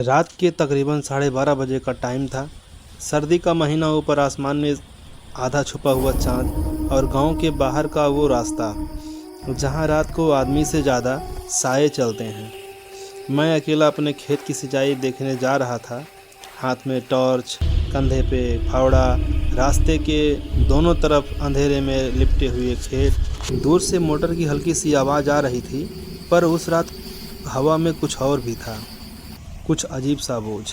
रात के तकरीबन 12:30 बजे का टाइम था। सर्दी का महीना, ऊपर आसमान में आधा छुपा हुआ चाँद और गांव के बाहर का वो रास्ता जहां रात को आदमी से ज़्यादा साए चलते हैं। मैं अकेला अपने खेत की सिंचाई देखने जा रहा था, हाथ में टॉर्च, कंधे पे फावड़ा। रास्ते के दोनों तरफ अंधेरे में लिपटे हुए खेत। दूर से मोटर की हल्की सी आवाज़ आ रही थी, पर उस रात हवा में कुछ और भी था, कुछ अजीब सा बोझ।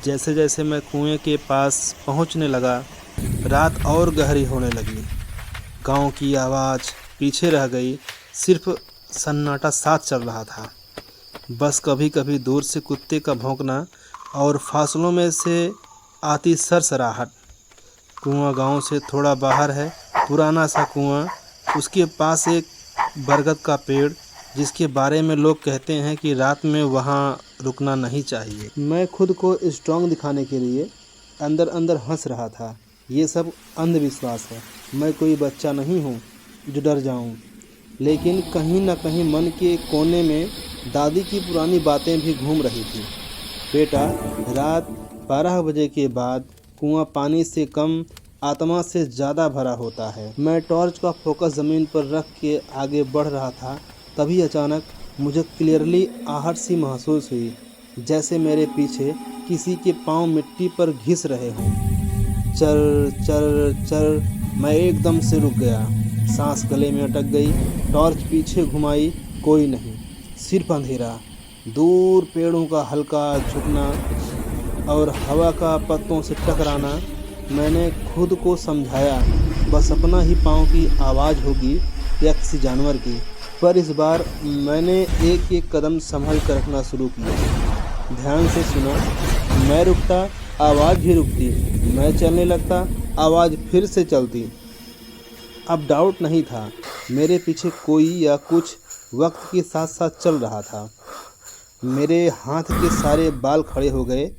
जैसे जैसे मैं कुएं के पास पहुंचने लगा, रात और गहरी होने लगी। गांव की आवाज़ पीछे रह गई, सिर्फ सन्नाटा साथ चल रहा था। बस कभी कभी दूर से कुत्ते का भौंकना और फासलों में से आती सरसराहट। कुआं गांव से थोड़ा बाहर है, पुराना सा कुआं। उसके पास एक बरगद का पेड़, जिसके बारे में लोग कहते हैं कि रात में वहां रुकना नहीं चाहिए। मैं खुद को स्ट्रांग दिखाने के लिए अंदर अंदर हंस रहा था। ये सब अंधविश्वास है, मैं कोई बच्चा नहीं हूँ जो डर जाऊँ। लेकिन कहीं ना कहीं मन के कोने में दादी की पुरानी बातें भी घूम रही थी। बेटा, रात 12 बजे के बाद कुआं पानी से कम, आत्मा से ज़्यादा भरा होता है। मैं टॉर्च का फोकस ज़मीन पर रख के आगे बढ़ रहा था, तभी अचानक मुझे क्लियरली आहट सी महसूस हुई, जैसे मेरे पीछे किसी के पांव मिट्टी पर घिस रहे हों। चर चर चर। मैं एकदम से रुक गया, सांस गले में अटक गई। टॉर्च पीछे घुमाई, कोई नहीं, सिर्फ अंधेरा। दूर पेड़ों का हल्का झुकना और हवा का पत्तों से टकराना। मैंने खुद को समझाया बस अपना ही पाँव की आवाज़ होगी या किसी जानवर की। पर इस बार मैंने एक एक कदम संभल कर रखना शुरू किया। ध्यान से सुना। मैं रुकता, आवाज़ भी रुकती। मैं चलने लगता, आवाज़ फिर से चलती। अब डाउट नहीं था, मेरे पीछे कोई या कुछ वक्त के साथ साथ चल रहा था। मेरे हाथ के सारे बाल खड़े हो गए।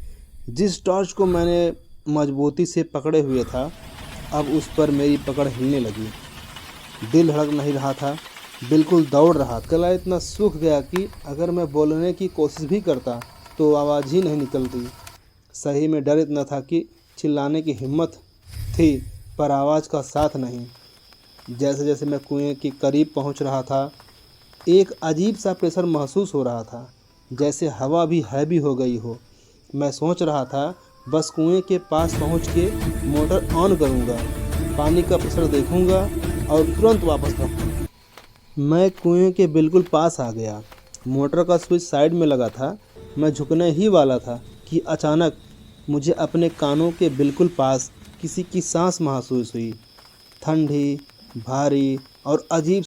जिस टॉर्च को मैंने मजबूती से पकड़े हुए था, अब उस पर मेरी पकड़ हिलने लगी। दिल धड़क नहीं रहा था, बिल्कुल दौड़ रहा। गला इतना सूख गया कि अगर मैं बोलने की कोशिश भी करता तो आवाज़ ही नहीं निकलती। सही में डर इतना था कि चिल्लाने की हिम्मत थी, पर आवाज़ का साथ नहीं। जैसे जैसे मैं कुएं के करीब पहुंच रहा था, एक अजीब सा प्रेशर महसूस हो रहा था, जैसे हवा भी हैवी हो गई हो। मैं सोच रहा था बस कुएं के पास पहुंच के मोटर ऑन करूंगा, पानी का प्रेशर देखूंगा और तुरंत वापस रखूँगा। मैं कुएं के बिल्कुल पास आ गया। मोटर का स्विच साइड में लगा था। मैं झुकने ही वाला था कि अचानक मुझे अपने कानों के बिल्कुल पास किसी की सांस महसूस हुई, ठंडी, भारी और अजीब।